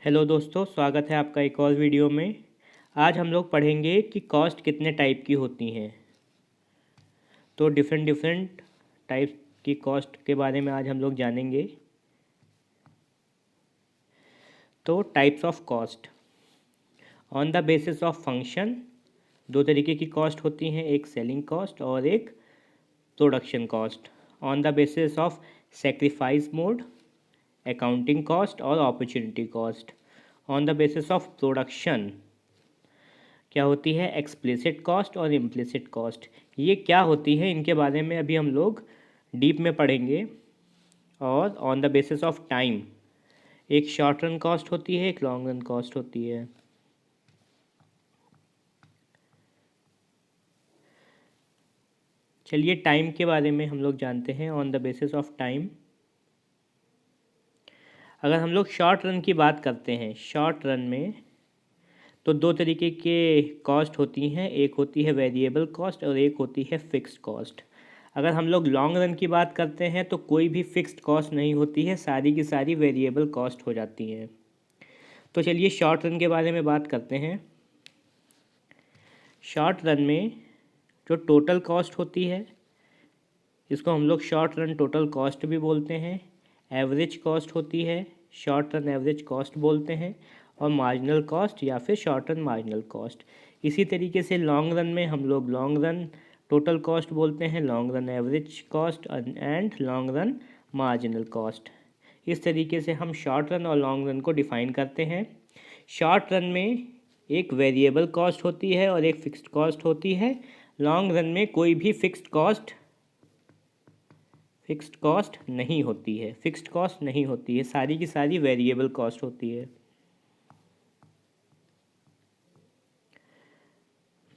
Hello दोस्तों, स्वागत है आपका एक और वीडियो में। आज हम लोग पढ़ेंगे कि कॉस्ट कितने टाइप की होती हैं। तो डिफरेंट डिफरेंट टाइप की कॉस्ट के बारे में आज हम लोग जानेंगे। तो types of cost on the basis of function. दो तरीके की कॉस्ट होती हैं, एक सेलिंग कॉस्ट और एक production cost. On the basis of sacrifice mode, accounting cost और opportunity cost. On the basis of production क्या होती है, एक्सप्लिसिट कॉस्ट और इम्प्लिसिट कॉस्ट। ये क्या होती है, इनके बारे में अभी हम लोग डीप में पढ़ेंगे। और on the basis of time, एक शॉर्ट रन कॉस्ट होती है, एक लॉन्ग रन कॉस्ट होती है। चलिए टाइम के बारे में हम लोग जानते हैं। On the basis of time, अगर हम लोग शॉर्ट रन की बात करते हैं, शॉर्ट रन में तो दो तरीके के कॉस्ट होती हैं, एक होती है वेरिएबल कॉस्ट और एक होती है फिक्स्ड कॉस्ट। अगर हम लोग लॉन्ग रन की बात करते हैं तो कोई भी फिक्स्ड कॉस्ट नहीं होती है, सारी की सारी वेरिएबल कॉस्ट हो जाती हैं। तो चलिए शॉर्ट रन के बारे में बात करते हैं। शॉर्ट रन में जो टोटल कॉस्ट होती है, इसको हम लोग शॉर्ट रन टोटल कॉस्ट भी बोलते हैं। एवरेज कॉस्ट होती है, शॉर्ट रन एवरेज कॉस्ट बोलते हैं। और मार्जिनल कॉस्ट या फिर शॉर्ट रन मार्जिनल कॉस्ट। इसी तरीके से लॉन्ग रन में हम लोग लॉन्ग रन टोटल कॉस्ट बोलते हैं, long run average cost and long run marginal cost. इस तरीके से हम शॉर्ट रन और लॉन्ग रन को डिफाइन करते हैं। शॉर्ट रन में एक वेरिएबल कॉस्ट होती है और एक फिक्स्ड कॉस्ट होती है। लॉन्ग रन में कोई भी फिक्स्ड कॉस्ट नहीं होती है, फिक्स्ड कॉस्ट नहीं होती है, सारी की सारी वेरिएबल कॉस्ट होती है।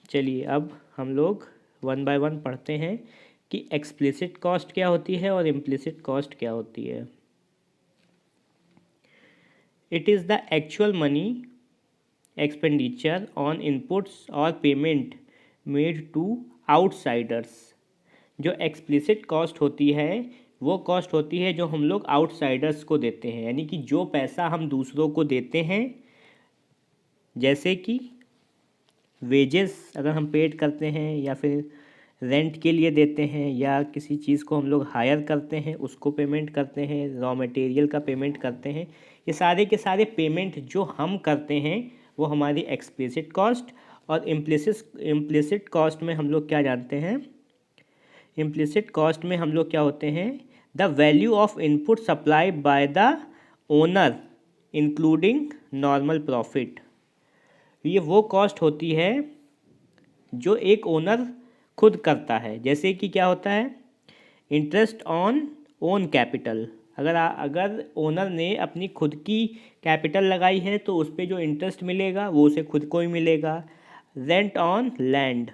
चलिए अब हम लोग वन बाय वन पढ़ते हैं कि एक्सप्लिसिट कॉस्ट क्या होती है और इम्प्लिसिट कॉस्ट क्या होती है। It is the actual money expenditure on inputs और पेमेंट मेड टू आउटसाइडर्स। जो एक्सप्लिसिट कॉस्ट होती है वो कॉस्ट होती है जो हम लोग आउटसाइडर्स को देते हैं, यानी कि जो पैसा हम दूसरों को देते हैं, जैसे कि वेजेस अगर हम पेड करते हैं या फिर रेंट के लिए देते हैं या किसी चीज़ को हम लोग हायर करते हैं उसको पेमेंट करते हैं, रॉ मटेरियल का पेमेंट करते हैं। ये सारे के सारे पेमेंट जो हम करते हैं वो हमारी एक्सप्लिसिट कॉस्ट। और इम्प्लिसिट कॉस्ट में हम लोग क्या जानते हैं, इम्प्लिसिट कॉस्ट में हम लोग क्या होते हैं, the value of input supply by the owner including normal profit. ये वो कॉस्ट होती है जो एक ओनर खुद करता है। जैसे कि क्या होता है, इंटरेस्ट ऑन ओन कैपिटल। अगर ओनर ने अपनी खुद की कैपिटल लगाई है तो उस पर जो इंटरेस्ट मिलेगा वो उसे खुद को ही मिलेगा। रेंट ऑन लैंड,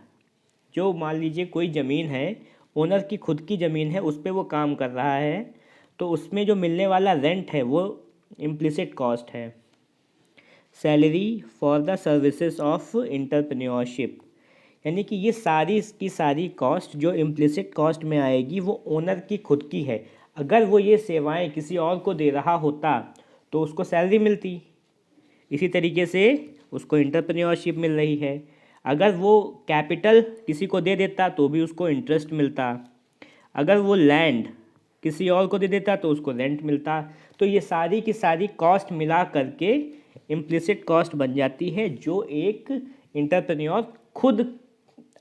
जो मान लीजिए कोई ज़मीन है, ओनर की खुद की ज़मीन है, उस पर वो काम कर रहा है, तो उसमें जो मिलने वाला रेंट है वो इम्प्लिसिट कॉस्ट है। Salary for the services of entrepreneurship, यानी कि ये सारी की सारी कॉस्ट जो इम्प्लिसिट कॉस्ट में आएगी वो ओनर की खुद की है। अगर वो ये सेवाएं किसी और को दे रहा होता तो उसको सैलरी मिलती, इसी तरीके से उसको इंटरप्रेन्योरशिप मिल रही है। अगर वो कैपिटल किसी को दे देता तो भी उसको इंटरेस्ट मिलता, अगर वो लैंड किसी और को दे देता तो उसको रेंट मिलता। तो ये सारी की सारी कॉस्ट मिला करके इम्प्लिसिट कॉस्ट बन जाती है, जो एक इंटरप्रेन्योर खुद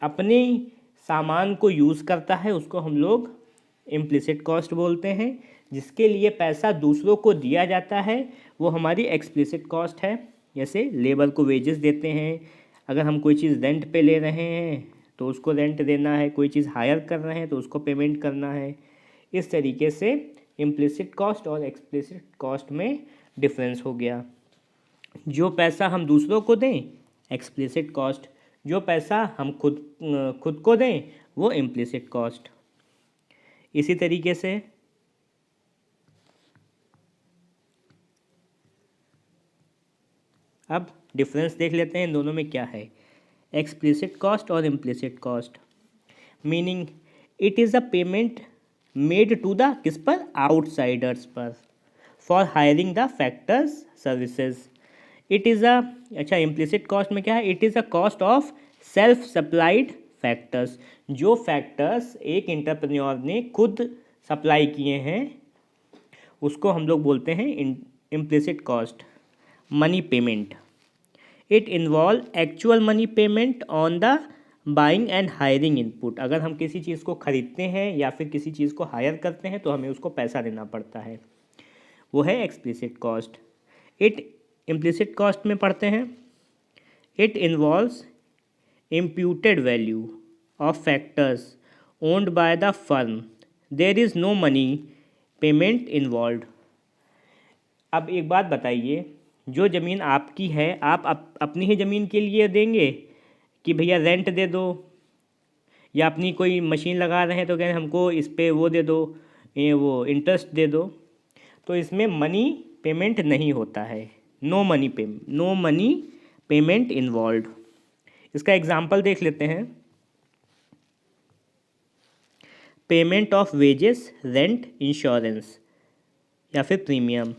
अपने सामान को यूज़ करता है, उसको हम लोग इम्प्लिसिट कॉस्ट बोलते हैं। जिसके लिए पैसा दूसरों को दिया जाता है वो हमारी एक्सप्लिसिट कॉस्ट है। जैसे लेबर को वेजेस देते हैं, अगर हम कोई चीज़ रेंट पे ले रहे हैं तो उसको रेंट देना है, कोई चीज़ हायर कर रहे हैं तो उसको पेमेंट करना है। इस तरीके से इम्प्लिसिट कॉस्ट और एक्सप्लिसिट कॉस्ट में डिफरेंस हो गया। जो पैसा हम दूसरों को दें एक्सप्लिसिट कॉस्ट, जो पैसा हम खुद को दें वो इम्प्लिसिट कॉस्ट। इसी तरीके से अब डिफरेंस देख लेते हैं इन दोनों में क्या है, एक्सप्लिसिट कॉस्ट और implicit cost. Meaning, it is a payment made to the किस पर, आउटसाइडर्स पर, for hiring the factors services. It is a, अच्छा इम्प्लिसिट कॉस्ट में क्या है, it is a cost of self supplied factors, जो factors एक एंटरप्रेन्योर ने खुद सप्लाई किए हैं उसको हम लोग बोलते हैं implicit cost. Money payment, it involve actual money payment on the buying and hiring input. अगर हम किसी चीज़ को खरीदते हैं या फिर किसी चीज़ को हायर करते हैं तो हमें उसको पैसा देना पड़ता है, वो है explicit cost. It implicit cost में पढ़ते हैं, it involves imputed value of factors owned by the firm, there is no money payment involved। अब एक बात बताइए, जो ज़मीन आपकी है आप अपनी ही ज़मीन के लिए देंगे कि भैया रेंट दे दो, या अपनी कोई मशीन लगा रहे हैं तो कहें हमको इस पे वो दे दो, ये वो इंटरेस्ट दे दो, तो इसमें मनी पेमेंट नहीं होता है, नो मनी पेमेंट इन्वॉल्व। इसका एग्जाम्पल देख लेते हैं, payment of wages, rent, insurance या फिर प्रीमियम।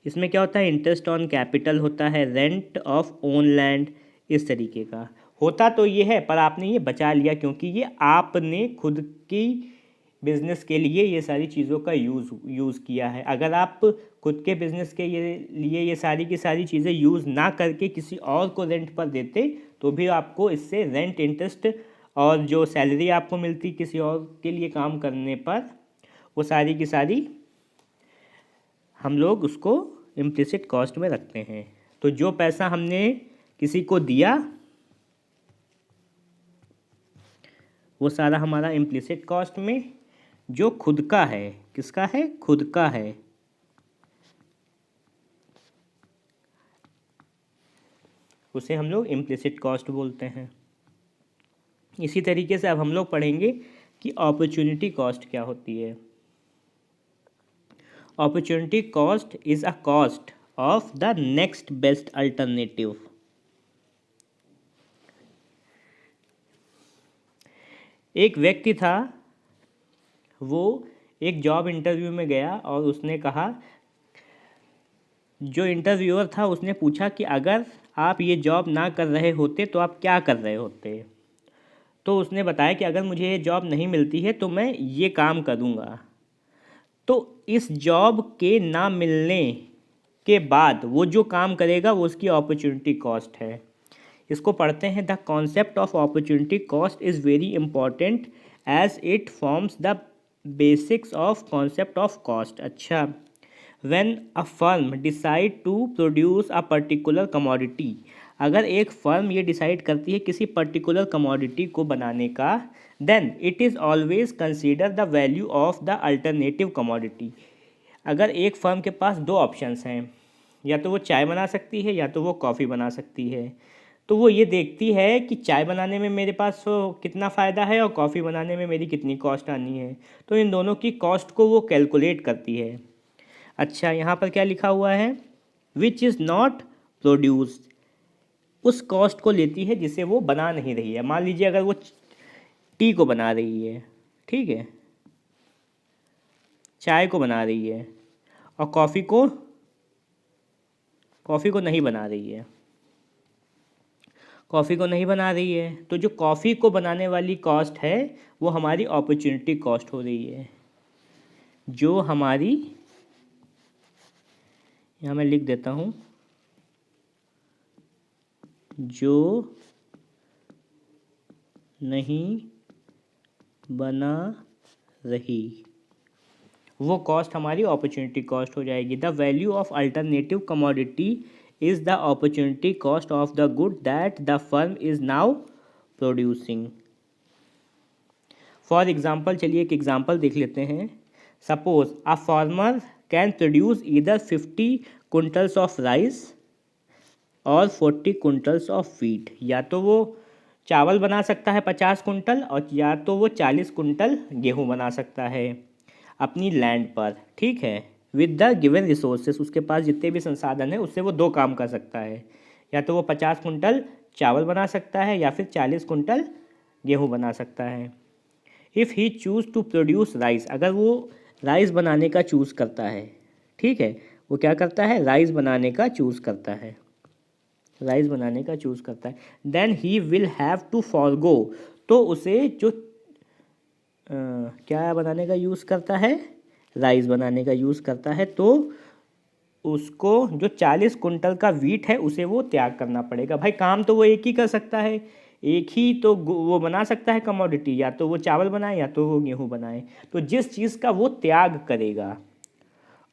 इसमें क्या होता है, इंटरेस्ट ऑन कैपिटल होता है, रेंट ऑफ ओन लैंड, इस तरीके का होता तो ये है, पर आपने ये बचा लिया क्योंकि ये आपने खुद की बिजनेस के लिए ये सारी चीज़ों का यूज़ किया है। अगर आप खुद के बिजनेस के लिए ये सारी की सारी चीज़ें यूज़ ना करके किसी और को रेंट पर देते तो भी आपको इससे रेंट, इंटरेस्ट और जो सैलरी आपको मिलती किसी और के लिए काम करने पर, वो सारी की सारी हम लोग उसको इम्प्लिसिट कॉस्ट में रखते हैं। तो जो पैसा हमने किसी को दिया वो सारा हमारा इम्प्लिसिट कॉस्ट में, जो खुद का है, किसका है, खुद का है, उसे हम लोग इम्प्लिसिट कॉस्ट बोलते हैं। इसी तरीके से अब हम लोग पढ़ेंगे कि अपॉर्चुनिटी कॉस्ट क्या होती है। Opportunity cost is a cost of the next best alternative. एक व्यक्ति था, वो एक जॉब इंटरव्यू में गया और उसने कहा, जो इंटरव्यूअर था उसने पूछा कि अगर आप ये जॉब ना कर रहे होते तो आप क्या कर रहे होते। तो उसने बताया कि अगर मुझे ये जॉब नहीं मिलती है तो मैं ये काम करूँगा। तो इस जॉब के ना मिलने के बाद वो जो काम करेगा वो उसकी अपॉर्चुनिटी कॉस्ट है। इसको पढ़ते हैं, the concept of opportunity cost is very important as it forms the basics of concept of cost. अच्छा, when a firm decide to produce a particular commodity, अगर एक फर्म ये डिसाइड करती है किसी पर्टिकुलर कमोडिटी को बनाने का, then it is always consider the value of the alternative commodity. अगर एक फर्म के पास दो ऑप्शंस हैं, या तो वो चाय बना सकती है या तो वो कॉफ़ी बना सकती है, तो वो ये देखती है कि चाय बनाने में मेरे पास कितना फ़ायदा है और कॉफ़ी बनाने में मेरी कितनी कॉस्ट आनी है, तो इन दोनों की कॉस्ट को वो कैलकुलेट करती है। अच्छा, यहाँ पर क्या लिखा हुआ है, विच इज़ नॉट प्रोड्यूस्ड, उस कॉस्ट को लेती है जिसे वो बना नहीं रही है। मान लीजिए अगर वो टी को बना रही है, ठीक है, चाय को बना रही है और कॉफ़ी को नहीं बना रही है, कॉफ़ी को नहीं बना रही है, तो जो कॉफ़ी को बनाने वाली कॉस्ट है वो हमारी अपॉर्चुनिटी कॉस्ट हो रही है। जो हमारी, यहाँ मैं लिख देता हूँ, जो नहीं बना रही वो कॉस्ट हमारी अपॉर्चुनिटी कॉस्ट हो जाएगी। The value of alternative commodity is the opportunity cost of the good that the firm is now producing. For example, चलिए एक एग्जाम्पल देख लेते हैं। Suppose a farmer can produce either 50 quintals of rice और 40 quintals of wheat. या तो वो चावल बना सकता है 50 कुंटल और या तो वो 40 कुंटल गेहूँ बना सकता है अपनी लैंड पर, ठीक है, विद द गिवन रिसोर्सेस। उसके पास जितने भी संसाधन हैं उससे वो दो काम कर सकता है, या तो वो 50 कुंटल चावल बना सकता है या फिर 40 कुंटल गेहूँ बना सकता है। If he choose to produce rice, अगर वो राइस बनाने का चूज़ करता है, ठीक है, वो क्या करता है, राइस बनाने का चूज़ करता है, राइस बनाने का चूज़ करता है, then he will have to forgo, तो उसे जो क्या बनाने का यूज़ करता है, राइस बनाने का यूज़ करता है, तो उसको जो 40 कुंटल का वीट है उसे वो त्याग करना पड़ेगा। भाई काम तो वो एक ही कर सकता है, एक ही तो वो बना सकता है कमोडिटी, या तो वो चावल बनाए या तो वो गेहूँ बनाए। तो जिस चीज़ का वो त्याग करेगा,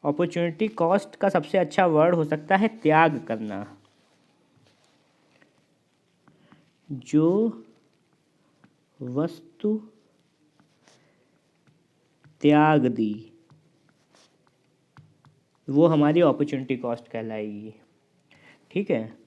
अपॉर्चुनिटी कॉस्ट का सबसे अच्छा वर्ड हो सकता है त्याग करना। जो वस्तु त्याग दी वो हमारी अपॉर्चुनिटी कॉस्ट कहलाएगी। ठीक है।